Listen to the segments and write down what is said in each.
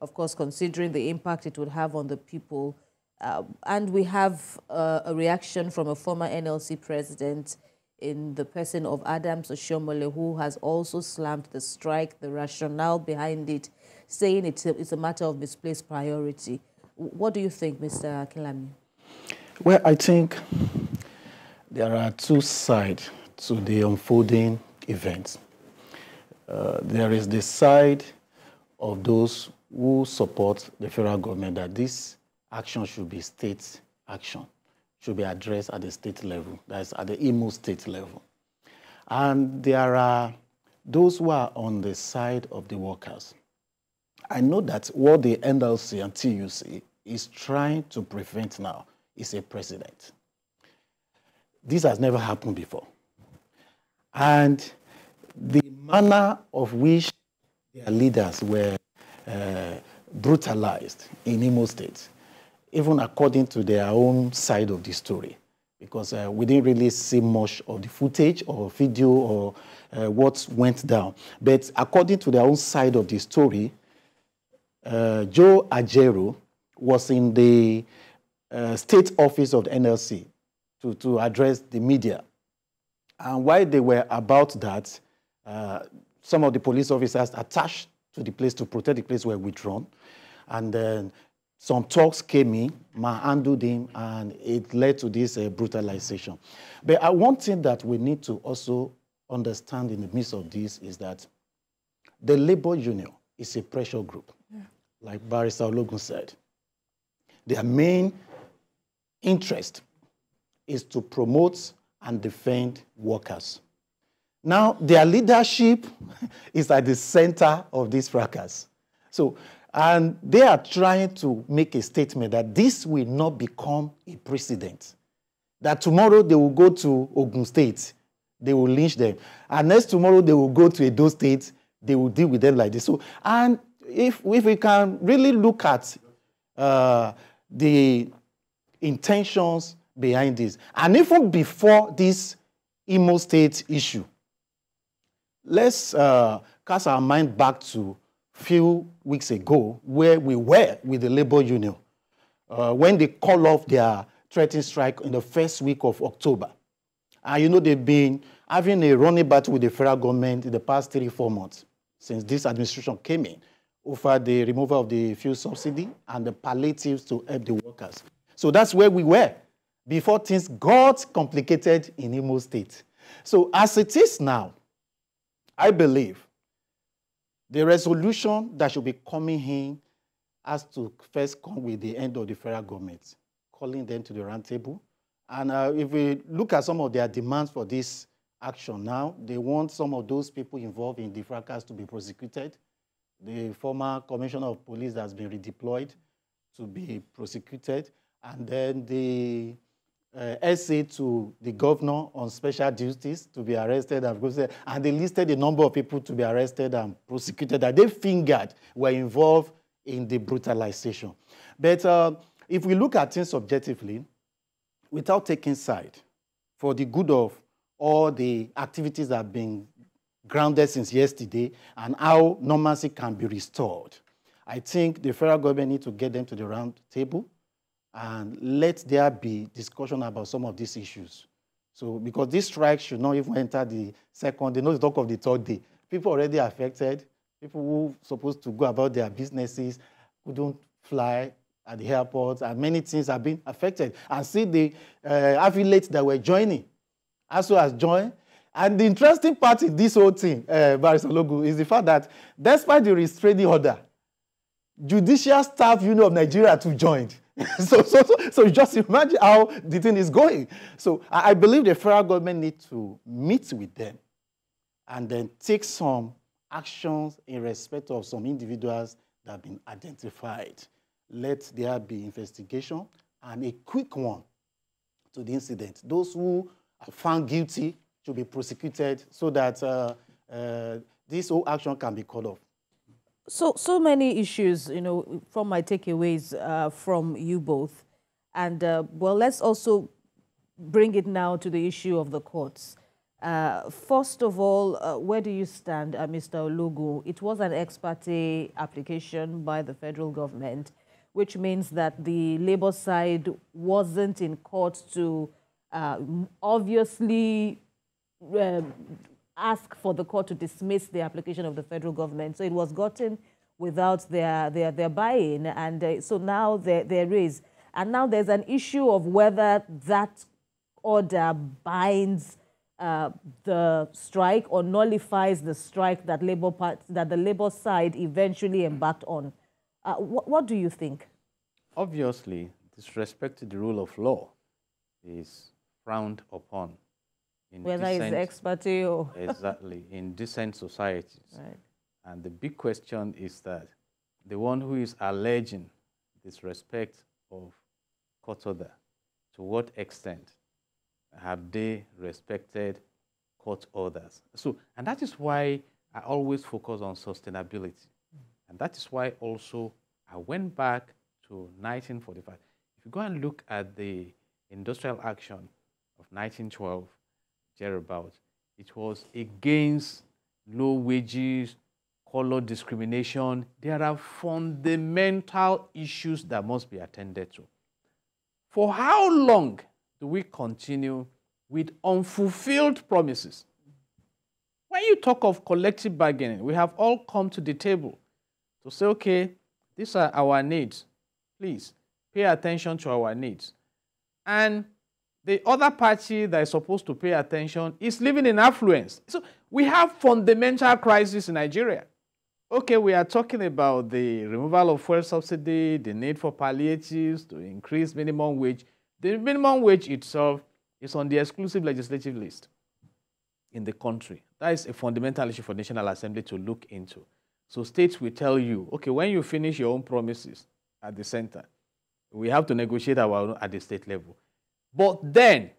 of course, considering the impact it would have on the people. And we have a reaction from a former NLC president in the person of Adams Oshiomhole, who has also slammed the strike, the rationale behind it, saying it's a matter of misplaced priority. What do you think, Mr. Akinlami? Well, I think there are two sides to the unfolding events. There is the side of those who support the federal government that this action should be state action, should be addressed at the state level, that's at the Imo state level. And there are those who are on the side of the workers. I know that what the NLC and TUC is trying to prevent now is a precedent. This has never happened before. And the manner of which their leaders were brutalized in Imo State, even according to their own side of the story, because we didn't really see much of the footage or video or what went down. But according to their own side of the story, Bayo Onanuga was in the state office of the NLC to address the media. And while they were about that, some of the police officers attached to the place to protect the place were withdrawn. And then some talks came in, manhandled him, and it led to this brutalization. But one thing that we need to also understand in the midst of this is that the labor union is a pressure group, like Barrister Ologun said. Their main interest is to promote and defend workers. Now, their leadership is at the center of this fracas. So, and they are trying to make a statement that this will not become a precedent. That tomorrow they will go to Ogun State, they will lynch them. And next tomorrow they will go to Edo State, they will deal with them like this. So, and if we can really look at the intentions behind this, and even before this Imo State issue, let's cast our mind back to a few weeks ago where we were with the labor union when they called off their threatened strike in the first week of October. And you know, they've been having a running battle with the federal government in the past 3-4 months since this administration came in over the removal of the fuel subsidy and the palliatives to help the workers. So that's where we were before things got complicated in Imo State. So as it is now, I believe the resolution that should be coming in has to first come with the end of the federal government, calling them to the round table. And if we look at some of their demands for this action now, they want some of those people involved in the fracas to be prosecuted. The former commissioner of police that has been redeployed to be prosecuted. And then the SA to the governor on special duties to be arrested and prosecuted. And they listed a number of people to be arrested and prosecuted that they fingered were involved in the brutalization. But if we look at things subjectively, without taking side, for the good of all the activities that have been grounded since yesterday and how normalcy can be restored, I think the federal government needs to get them to the round table and let there be discussion about some of these issues. So, because this strike should not even enter the second day, not talk of the third day. People already affected, people who are supposed to go about their businesses, who don't fly at the airports, and many things have been affected. And see the affiliates that were joining, also has joined. And the interesting part in this whole thing, Barrister Ologun, is the fact that despite the restraining order, Judicial Staff Union of Nigeria too joined. So just imagine how the thing is going. So I believe the federal government needs to meet with them and then take some actions in respect of some individuals that have been identified. Let there be investigation and a quick one to the incident. Those who are found guilty should be prosecuted so that this whole action can be called off. So many issues, you know, from my takeaways from you both. And, well, let's also bring it now to the issue of the courts. First of all, where do you stand, Mr. Olugu? It was an ex parte application by the federal government, which means that the Labour side wasn't in court to obviously ask for the court to dismiss the application of the federal government. So it was gotten without their buy-in, and so now there is. And now there's an issue of whether that order binds the strike or nullifies the strike that the Labour side eventually embarked on. What do you think? Obviously, disrespect to the rule of law is frowned upon. Whether it's ex parte or... Exactly, in decent societies. Right. And the big question is that the one who is alleging disrespect of court order, to what extent have they respected court orders? So, and that is why I always focus on sustainability. And that is why also I went back to 1945. If you go and look at the industrial action of 1912, thereabouts, it was against low wages, color discrimination. There are fundamental issues that must be attended to. For how long do we continue with unfulfilled promises? When you talk of collective bargaining, we have all come to the table to say, okay, these are our needs. Please pay attention to our needs. And the other party that is supposed to pay attention is living in affluence. So we have fundamental crisis in Nigeria. Okay, we are talking about the removal of fuel subsidy, the need for palliatives to increase minimum wage. The minimum wage itself is on the exclusive legislative list in the country. That is a fundamental issue for the National Assembly to look into. So states will tell you, okay, when you finish your own promises at the center, we have to negotiate our own at the state level. But then,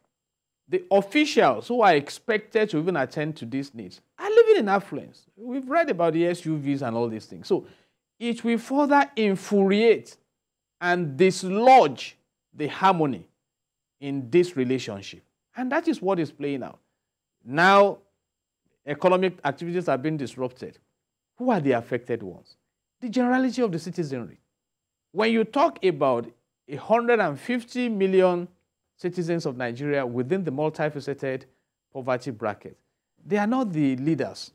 the officials who are expected to even attend to these needs are living in affluence. We've read about the SUVs and all these things. So it will further infuriate and dislodge the harmony in this relationship. And that is what is playing out. Now, economic activities are being disrupted. Who are the affected ones? The generality of the citizenry. When you talk about 150 million citizens of Nigeria within the multifaceted poverty bracket, they are not the leaders.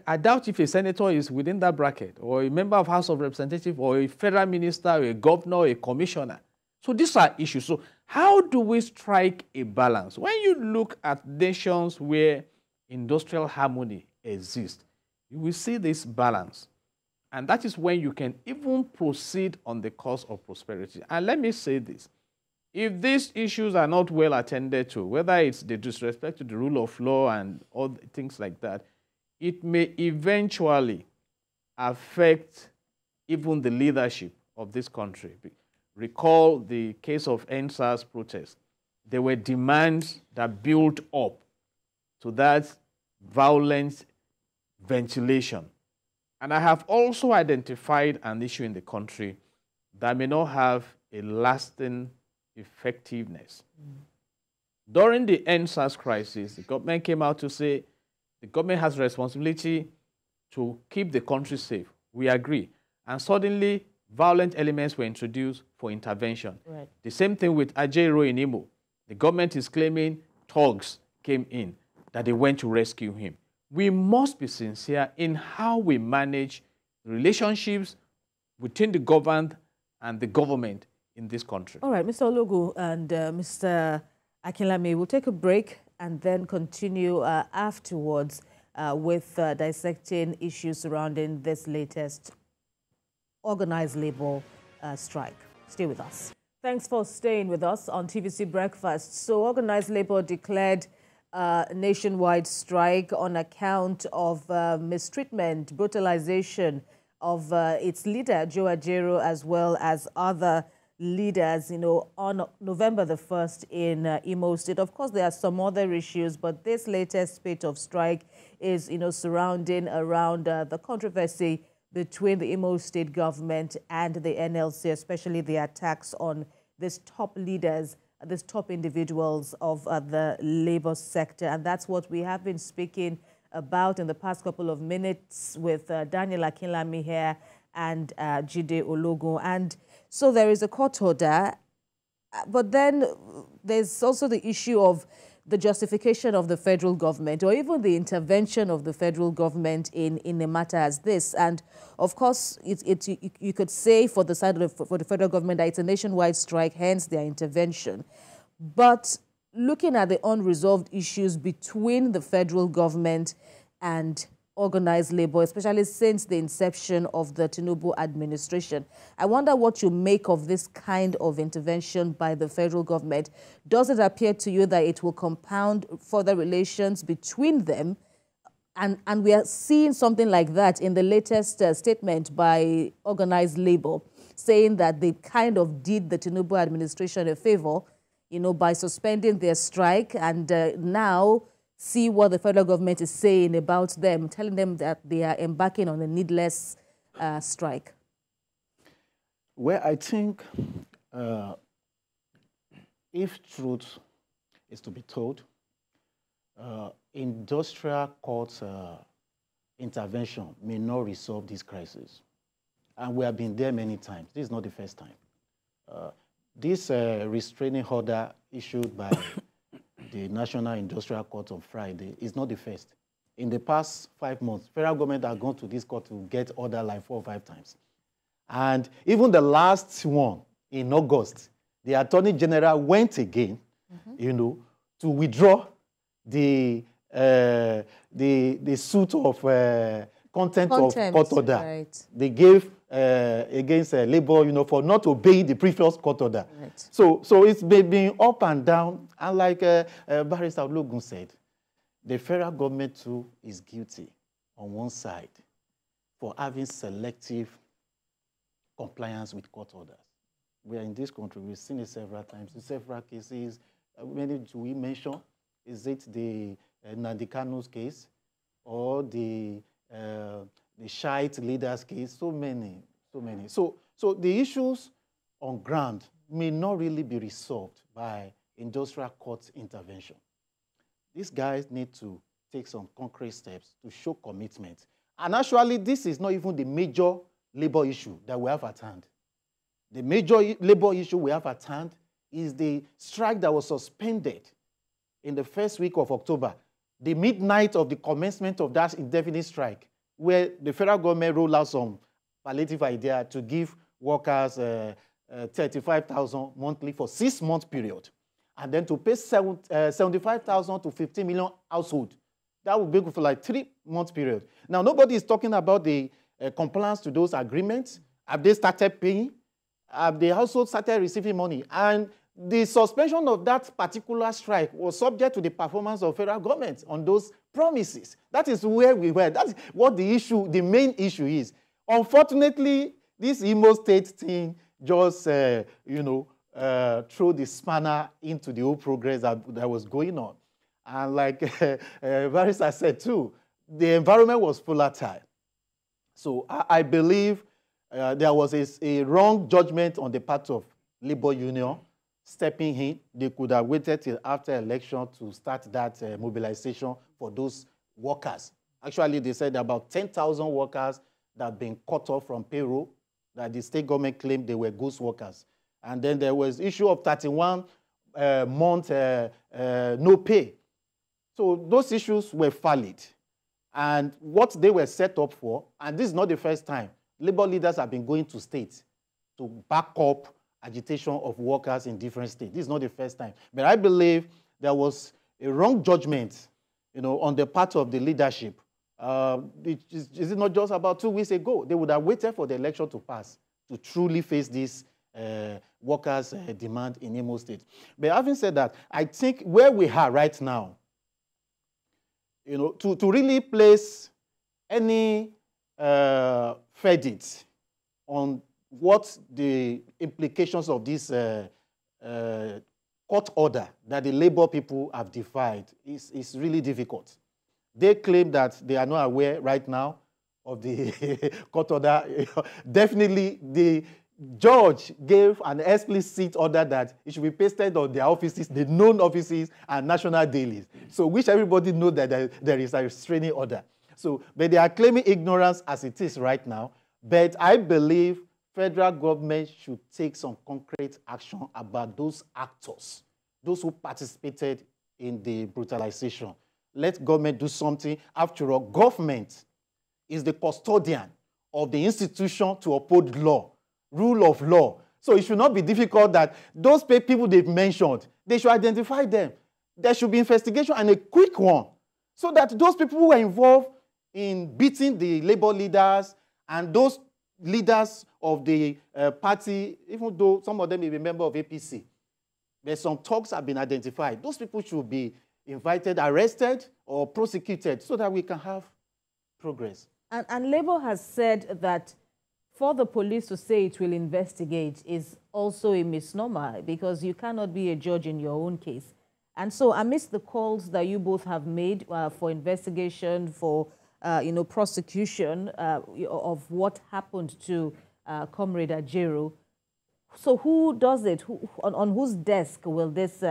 I doubt if a senator is within that bracket, or a member of House of Representatives, or a federal minister, or a governor, or a commissioner. So these are issues. So how do we strike a balance? When you look at nations where industrial harmony exists, you will see this balance. And that is when you can even proceed on the course of prosperity. And let me say this. If these issues are not well attended to, whether it's the disrespect to the rule of law and all things like that, it may eventually affect even the leadership of this country. Recall the case of NSAS protest. There were demands that built up to that violent ventilation. And I have also identified an issue in the country that may not have a lasting effectiveness. During the NSAS crisis, the government came out to say the government has responsibility to keep the country safe. We agree. And suddenly, violent elements were introduced for intervention. Right. The same thing with Ajaero in Imo. The government is claiming thugs came in, that they went to rescue him. We must be sincere in how we manage relationships between the governed and the government in this country. All right, Mr. Olugu and Mr. Akinlami, we'll take a break and then continue afterwards with dissecting issues surrounding this latest organized labor strike. Stay with us. Thanks for staying with us on TVC Breakfast. So organized labor declared nationwide strike on account of mistreatment, brutalization of its leader, Bayo Onanuga, as well as other leaders, on November the 1st in Imo State. Of course, there are some other issues, but this latest spate of strike is, surrounding around the controversy between the Imo State government and the NLC, especially the attacks on these top leaders these top individuals of the labor sector. And that's what we have been speaking about in the past couple of minutes with Daniel Akinlami here and Jide Ologun. And so there is a court order, but then there's also the issue of the justification of the federal government, or even the intervention of the federal government in a matter as this. And of course, you could say for the side of for the federal government that it's a nationwide strike, hence their intervention. But looking at the unresolved issues between the federal government and organized labor, especially since the inception of the Tinubu administration, I wonder what you make of this kind of intervention by the federal government. Does it appear to you that it will compound further relations between them? And we are seeing something like that in the latest statement by organized labor, saying that they kind of did the Tinubu administration a favor, you know, by suspending their strike, and now see what the federal government is saying about them, telling them that they are embarking on a needless strike. Well, I think if truth is to be told, industrial court intervention may not resolve this crisis. And we have been there many times. This is not the first time. This restraining order issued by the National Industrial Court on Friday is not the first. In the past 5 months, federal government has gone to this court to get order like 4 or 5 times. And even the last one in August, the Attorney General went again, you know, to withdraw the suit of contempt of court order. Right. They gave against labor, you know, for not obeying the previous court order. Right. So it's been up and down. And like Barrister Ologun said, the federal government too is guilty on one side for having selective compliance with court orders. We are in this country, we've seen it several times, in several cases. Many do we mention? Is it the Nandikanu's case or the Shiite leaders case? So many. So the issues on ground may not really be resolved by industrial court intervention. These guys need to take some concrete steps to show commitment. And actually, this is not even the major labor issue that we have at hand. The major labor issue we have at hand is the strike that was suspended in the first week of October, the midnight of the commencement of that indefinite strike, where the federal government rolled out some palliative idea to give workers 35,000 monthly for 6-month period, and then to pay 75,000 to 15 million household. That would be good for like 3-month period. Now, nobody is talking about the compliance to those agreements. Have they started paying? Have the household started receiving money? And the suspension of that particular strike was subject to the performance of federal government on those promises. That is where we were. That's what the issue, the main issue is. Unfortunately, this Imo State thing just, threw the spanner into the whole progress that was going on. And like Barrister said too, the environment was volatile. So I believe there was a wrong judgment on the part of labor union stepping in. They could have waited till after election to start that mobilization for those workers. Actually, they said about 10,000 workers that have been cut off from payroll, that the state government claimed they were ghost workers. And then there was issue of 31 month no pay. So those issues were valid. And what they were set up for, and this is not the first time, labor leaders have been going to states to back up agitation of workers in different states. This is not the first time. But I believe there was a wrong judgment, on the part of the leadership. Is it not just about 2 weeks ago? They would have waited for the election to pass to truly face this workers' demand in Imo State. But having said that, I think where we are right now, to really place any verdict on what the implications of this court order that the labor people have defied is really difficult. They claim that they are not aware right now of the court order. Definitely, judge gave an explicit order that it should be pasted on their offices, the known offices and national dailies. So which everybody knows that there is a restraining order. So, but they are claiming ignorance as it is right now. But I believe federal government should take some concrete action about those actors, those who participated in the brutalization. Let government do something. After all, government is the custodian of the institution to uphold law, rule of law. So it should not be difficult that those people they've mentioned, they should identify them. There should be investigation, and a quick one, so that those people who were involved in beating the labor leaders and those leaders of the party, even though some of them may be members of APC, there's some talks have been identified. Those people should be invited, arrested, or prosecuted so that we can have progress. And Labour has said that for the police to say it will investigate is also a misnomer, because you cannot be a judge in your own case. And so amidst the calls that you both have made for investigation, for prosecution of what happened to Comrade Ajaero, so who does it? On whose desk will this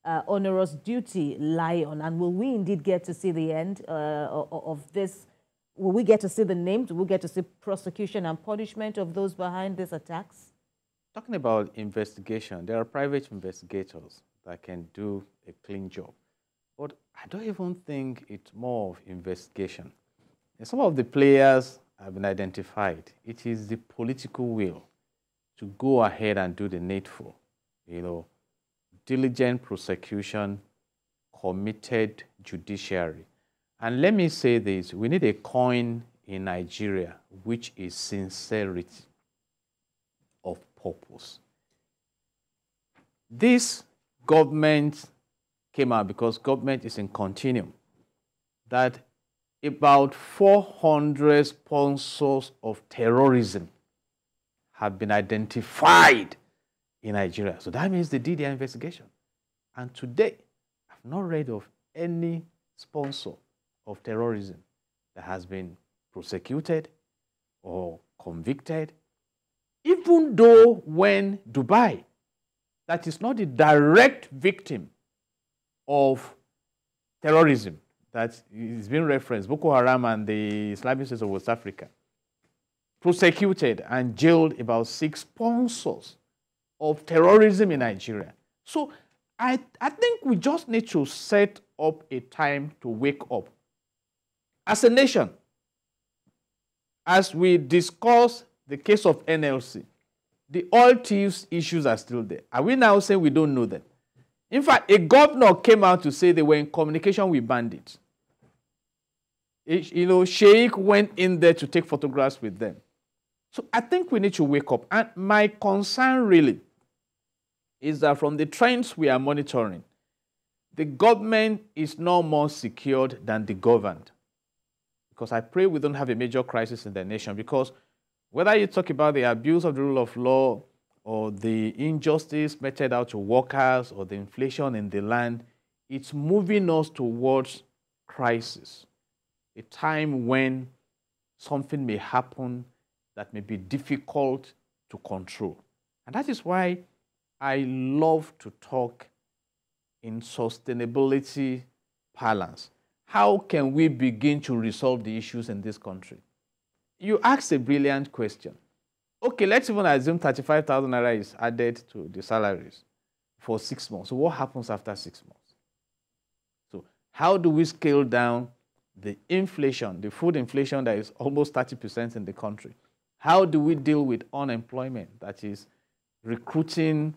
onerous duty lie on? And will we indeed get to see the end of this? Will we get to see the names? Will we get to see prosecution and punishment of those behind these attacks? Talking about investigation, there are private investigators that can do a clean job. But I don't even think it's more of investigation. And some of the players have been identified. It is the political will to go ahead and do the needful. Diligent prosecution, committed judiciary. And let me say this, we need a coin in Nigeria, which is sincerity of purpose. This government came out because government is in continuum, that about 400 sponsors of terrorism have been identified in Nigeria. So that means they did their investigation. And today, I've not read of any sponsor of terrorism that has been prosecuted or convicted, even though when Dubai, that is not the direct victim of terrorism that is being referenced, Boko Haram and the Islamic State of West Africa, prosecuted and jailed about 6 sponsors of terrorism in Nigeria. So I think we just need to set up a time to wake up. As a nation, as we discuss the case of NLC, the oil thieves issues are still there. Are we now saying we don't know them? In fact, a governor came out to say they were in communication with bandits. Sheikh went in there to take photographs with them. So I think we need to wake up. And my concern really is that from the trends we are monitoring, the government is no more secured than the governed. Because I pray we don't have a major crisis in the nation, because whether you talk about the abuse of the rule of law or the injustice meted out to workers or the inflation in the land, it's moving us towards crisis, a time when something may happen that may be difficult to control. And that is why I love to talk in sustainability balance. How can we begin to resolve the issues in this country? You asked a brilliant question. Okay, let's even assume 35,000 naira is added to the salaries for 6 months. So what happens after 6 months? So how do we scale down the inflation, the food inflation that is almost 30% in the country? How do we deal with unemployment that is recruiting,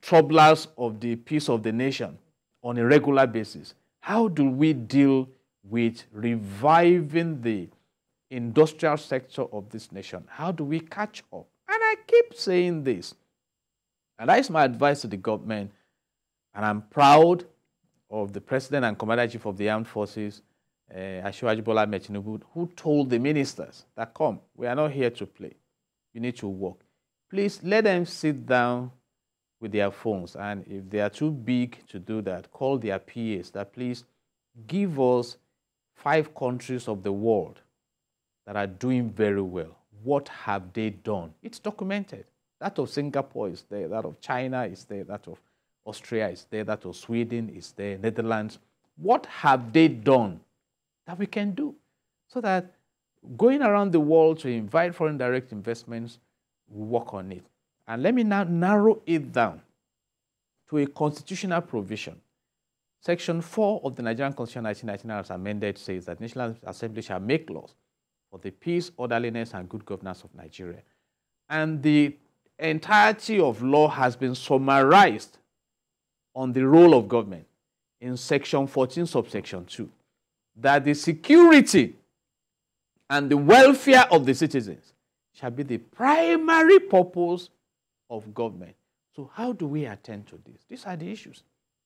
troublers of the peace of the nation on a regular basis? How do we deal with reviving the industrial sector of this nation? How do we catch up? And I keep saying this, and that is my advice to the government, and I'm proud of the President and Commander-in-Chief of the Armed Forces, Asiwaju Bola Ahmed Tinubu, who told the ministers that, come, we are not here to play. You need to work. Please let them sit down with their phones, and if they are too big to do that, call their PAs that please give us 5 countries of the world that are doing very well. what have they done? It's documented. That of Singapore is there, that of China is there, that of Austria is there, that of Sweden is there, Netherlands. What have they done that we can do? So that going around the world to invite foreign direct investments, we work on it. And let me now narrow it down to a constitutional provision. Section 4 of the Nigerian Constitution 1999 as amended says that the National Assembly shall make laws for the peace, orderliness, and good governance of Nigeria. And the entirety of law has been summarized on the role of government in Section 14, subsection 2, that the security and the welfare of the citizens shall be the primary purpose of government. So how do we attend to this? These are the issues.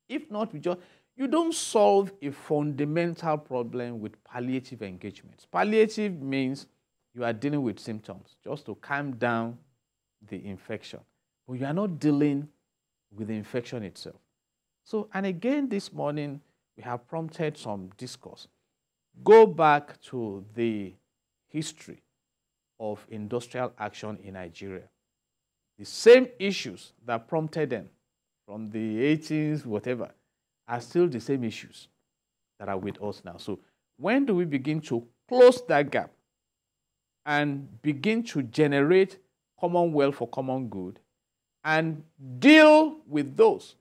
If not, you don't solve a fundamental problem with palliative engagements. Palliative means you are dealing with symptoms just to calm down the infection. But you are not dealing with the infection itself. So, and again this morning, we have prompted some discourse. Go back to the history of industrial action in Nigeria. The same issues that prompted them from the 18th, whatever, are still the same issues that are with us now. So when do we begin to close that gap and begin to generate commonwealth for common good and deal with those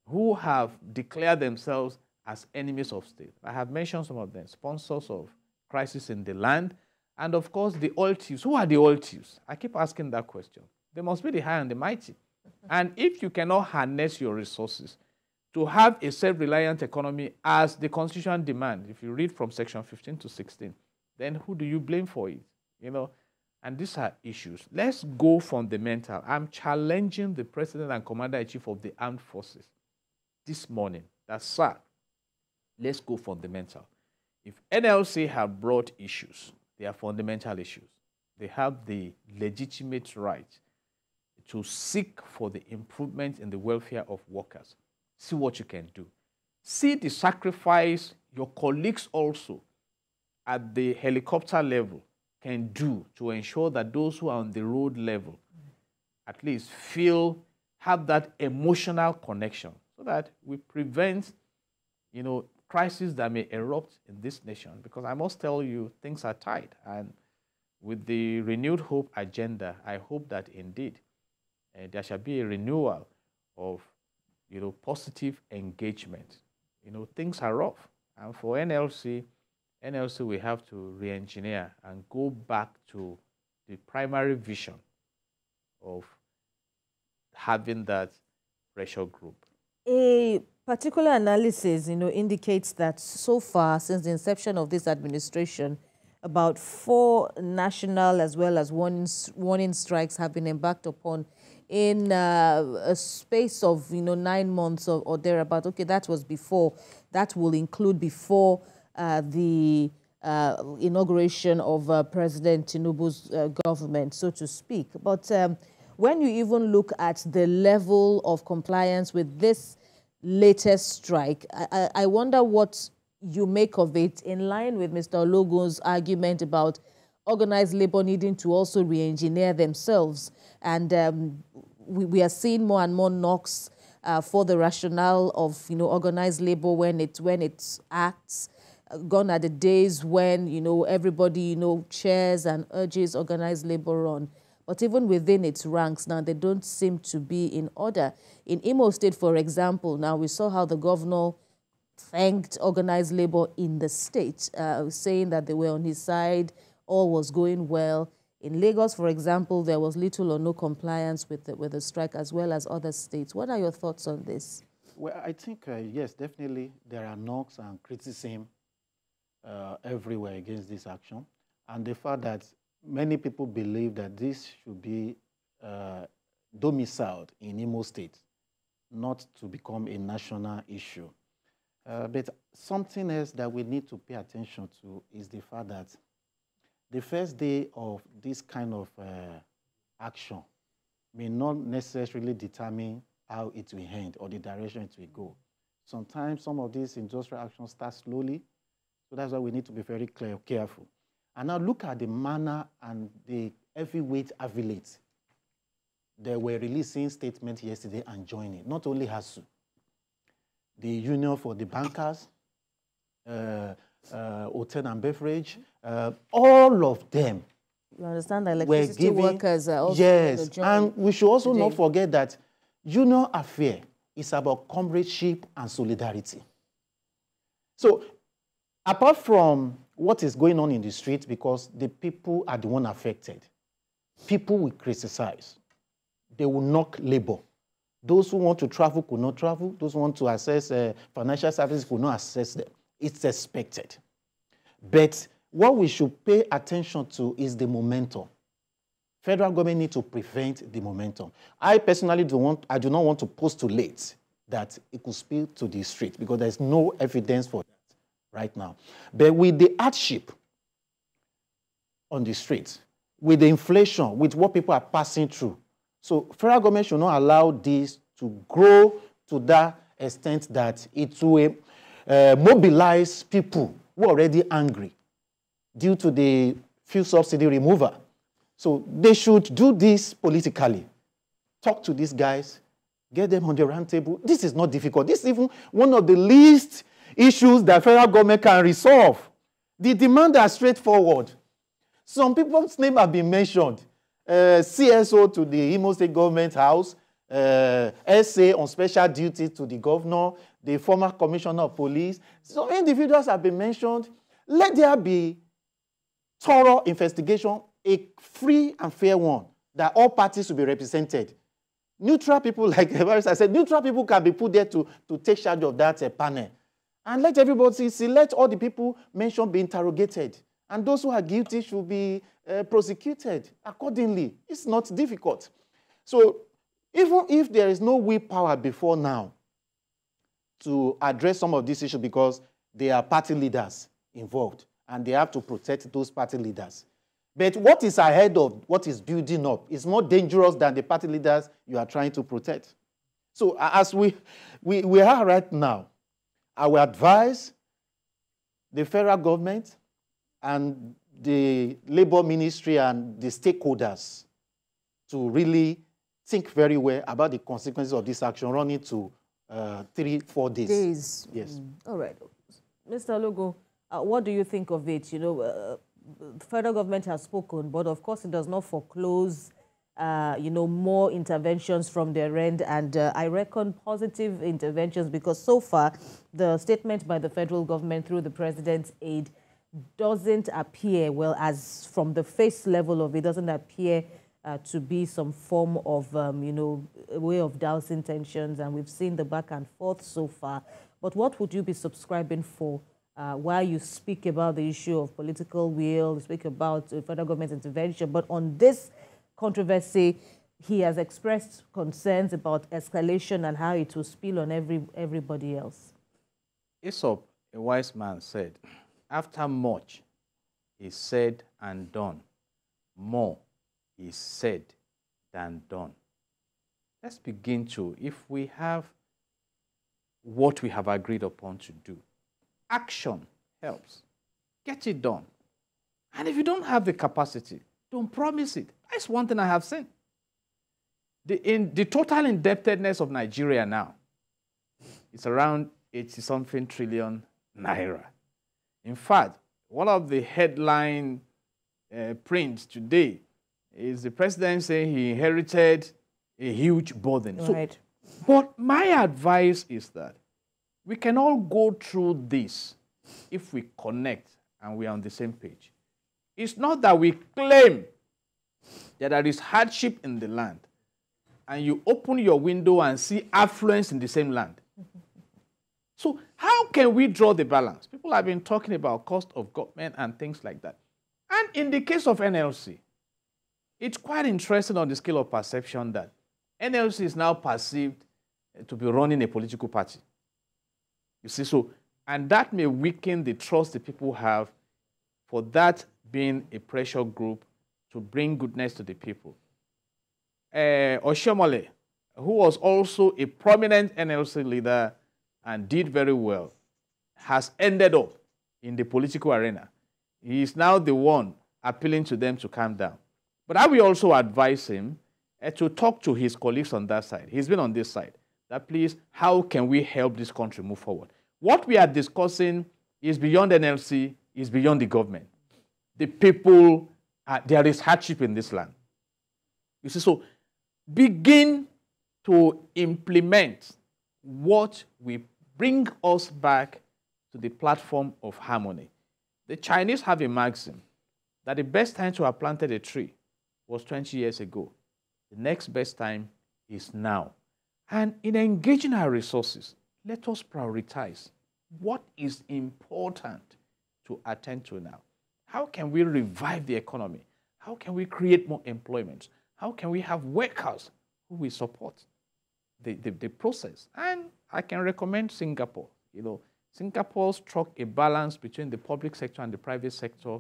who have declared themselves as enemies of state? I have mentioned some of them, sponsors of crisis in the land, and of course the oil thieves. Who are the oil thieves? I keep asking that question. They must be the high and the mighty. And if you cannot harness your resources to have a self-reliant economy as the Constitution demands, if you read from section 15 to 16, then who do you blame for it? You know, and these are issues. Let's go fundamental. I'm challenging the President and Commander-in-Chief of the Armed Forces this morning that, sir, let's go fundamental. If NLC have brought issues, they are fundamental issues. They have the legitimate right to seek for the improvement in the welfare of workers. See what you can do. See the sacrifice your colleagues also at the helicopter level can do to ensure that those who are on the road level at least have that emotional connection so that we prevent, you know, crises that may erupt in this nation. Because I must tell you, things are tight. And with the renewed hope agenda, I hope that indeed there shall be a renewal of, you know, positive engagement. You know, things are rough. And for NLC we have to re-engineer and go back to the primary vision of having that pressure group. A particular analysis, you know, indicates that so far, since the inception of this administration, about 4 national as well as warning strikes have been embarked upon in a space of, you know, 9 months or thereabout. Okay, that was before. That will include before the inauguration of President Tinubu's government, so to speak. But when you even look at the level of compliance with this latest strike, I wonder what you make of it, in line with Mr. Ologun's argument about organized labor needing to also re-engineer themselves. And we are seeing more and more knocks for the rationale of, you know, organized labor when it acts. Gone are the days when, you know, everybody, you know, cheers and urges organized labor on. But even within its ranks now, they don't seem to be in order. In Imo State, for example, now we saw how the governor thanked organized labor in the state, saying that they were on his side, all was going well. In Lagos, for example, there was little or no compliance with the strike, as well as other states. What are your thoughts on this? Well, I think, yes, definitely there are knocks and criticism everywhere against this action. And the fact that many people believe that this should be domiciled in Imo State, not to become a national issue. But something else that we need to pay attention to is the fact that the first day of this kind of action may not necessarily determine how it will end or the direction it will go. Sometimes some of these industrial actions start slowly, so that's why we need to be very careful. And now look at the manner and the heavyweight affiliates, they were releasing statements yesterday and joining. Not only HASU, the Union for the Bankers, Hotel and Beverage, all of them. You understand that electricity workers are also yes, and we should also not forget that union affair is about comradeship and solidarity. So, apart from what is going on in the street, because the people are the one affected, people will criticize. They will knock labor. Those who want to travel could not travel. Those who want to access financial services could not access them. It's expected. But what we should pay attention to is the momentum. Federal government needs to prevent the momentum. I personally do not want to postulate that it could spill to the street because there's no evidence for that right now. But with the hardship on the streets, with the inflation, with what people are passing through, so federal government should not allow this to grow to that extent that it will mobilize people who are already angry due to the fuel subsidy removal. So they should do this politically. Talk to these guys, get them on the round table. This is not difficult. This is even one of the least issues that federal government can resolve. The demands are straightforward. Some people's names have been mentioned. CSO to the Imo State Government House, SA on special duty to the governor, the former commissioner of police. Some individuals have been mentioned. Let there be thorough investigation, a free and fair one, that all parties will be represented. Neutral people, like I said, neutral people can be put there to take charge of that panel. And let everybody see, let all the people mentioned be interrogated. And those who are guilty should be prosecuted accordingly. It's not difficult. So even if there is no willpower before now to address some of these issues because there are party leaders involved and they have to protect those party leaders. But what is ahead of what is building up is more dangerous than the party leaders you are trying to protect. So as we are right now, I will advise the federal government and the labor ministry and the stakeholders to really think very well about the consequences of this action running to 3-4 days. Yes. All right. Mr. Logo, what do you think of it? You know, the federal government has spoken, but of course it does not foreclose, you know, more interventions from their end. And I reckon positive interventions because so far the statement by the federal government through the president's aide doesn't appear, well, as from the face level of it, doesn't appear to be some form of, you know, a way of dousing tensions. And we've seen the back and forth so far. But what would you be subscribing for while you speak about the issue of political will, you speak about federal government intervention? But on this controversy, he has expressed concerns about escalation and how it will spill on everybody else. Aesop, a wise man, said, after much is said and done, more is said than done. Let's begin to, if we have what we have agreed upon to do, action helps. Get it done. And if you don't have the capacity, don't promise it. That's one thing I have seen. The total indebtedness of Nigeria now is around 80-something trillion naira. In fact, one of the headline prints today is the president saying he inherited a huge burden. Right. So, but my advice is that we can all go through this if we connect and we are on the same page. It's not that we claim that there is hardship in the land and you open your window and see affluence in the same land. So how can we draw the balance? People have been talking about cost of government and things like that. And in the case of NLC, it's quite interesting on the scale of perception that NLC is now perceived to be running a political party. You see, so, and that may weaken the trust the people have for that being a pressure group to bring goodness to the people. Oshiomhole, who was also a prominent NLC leader and did very well, has ended up in the political arena. He is now the one appealing to them to calm down. But I will also advise him to talk to his colleagues on that side. He's been on this side. That please, how can we help this country move forward? What we are discussing is beyond NLC, is beyond the government. The people, there is hardship in this land. You see, so begin to implement what will bring us back to the platform of harmony. The Chinese have a maxim that the best time to have planted a tree was 20 years ago. The next best time is now. And in engaging our resources, let us prioritize what is important to attend to now. How can we revive the economy? How can we create more employment? How can we have workers who will support the process? And I can recommend Singapore. You know, Singapore struck a balance between the public sector and the private sector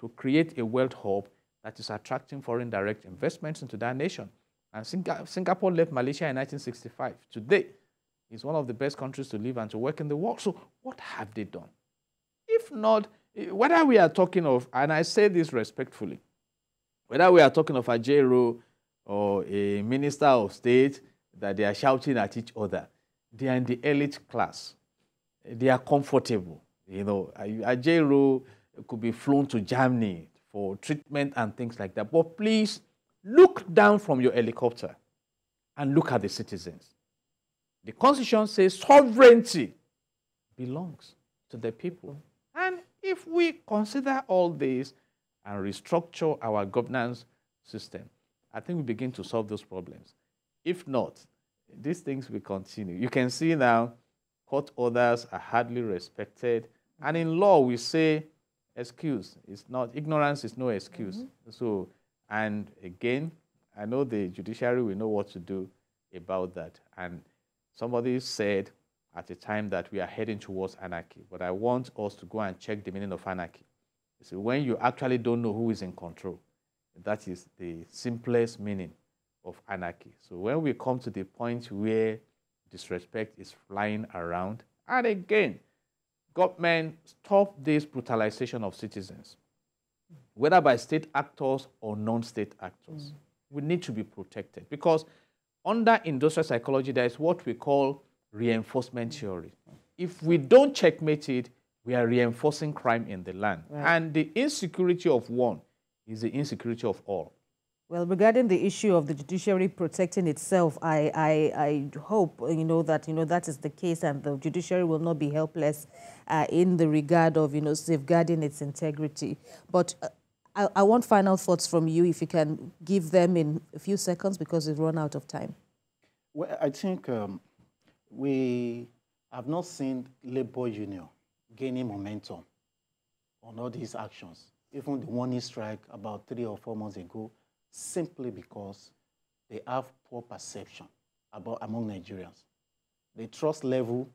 to create a wealth hub that is attracting foreign direct investments into that nation. And Singapore left Malaysia in 1965. Today, it's one of the best countries to live and to work in the world. So what have they done? If not, whether we are talking of, and I say this respectfully, whether we are talking of Ajaero or a minister of state that they are shouting at each other, they are in the elite class. They are comfortable. You know, Ajaero could be flown to Germany for treatment and things like that. But please, look down from your helicopter and look at the citizens. The Constitution says sovereignty belongs to the people. And if we consider all this and restructure our governance system, I think we begin to solve those problems. If not, these things will continue. You can see now court orders are hardly respected. And in law, we say excuse is not, ignorance is no excuse. So, and again, I know the judiciary will know what to do about that. And somebody said at the time that we are heading towards anarchy, but I want us to go and check the meaning of anarchy. You see, when you actually don't know who is in control, that is the simplest meaning of anarchy. So when we come to the point where disrespect is flying around, and again, government, stop this brutalization of citizens, whether by state actors or non-state actors. We need to be protected because under industrial psychology, there is what we call reinforcement theory. If we don't checkmate it, we are reinforcing crime in the land. Right. And the insecurity of one is the insecurity of all. Well, regarding the issue of the judiciary protecting itself, I hope, that is the case and the judiciary will not be helpless in the regard of, safeguarding its integrity. But I want final thoughts from you, if you can give them in a few seconds because we've run out of time. Well, I think we have not seen labor union gaining momentum on all these actions. Even the warning strike about 3 or 4 months ago, simply because they have poor perception among Nigerians. The trust level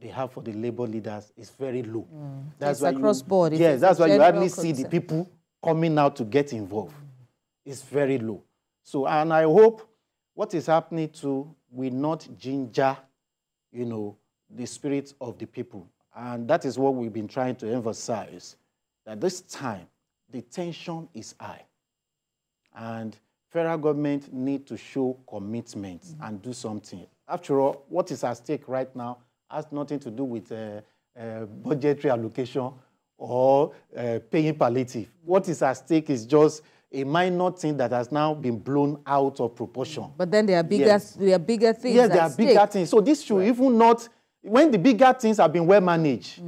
they have for the labor leaders is very low. That's why across board. Yes, that's why you hardly see the people coming out to get involved. It's very low. So, and I hope what is happening too will not ginger, the spirit of the people. And that is what we've been trying to emphasize, that this time, the tension is high. And federal government need to show commitment and do something. After all, what is at stake right now has nothing to do with budgetary allocation or paying palliative. What is at stake is just a minor thing that has now been blown out of proportion. But then there are bigger, there are bigger things. Yes, there are bigger things. So this should even not, when the bigger things have been well managed.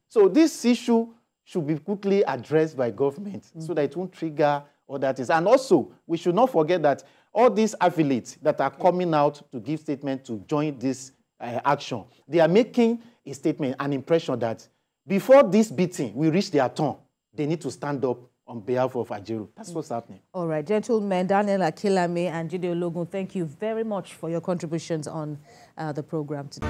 So this issue should be quickly addressed by government so that it won't trigger all that is. And also, we should not forget that all these affiliates that are coming out to give statement to join this action, they are making a statement, an impression that before this beating will reach their turn, they need to stand up on behalf of Ajaero. That's what's happening. All right, gentlemen, Daniel Akilame and Jide Ologun, thank you very much for your contributions on the program today.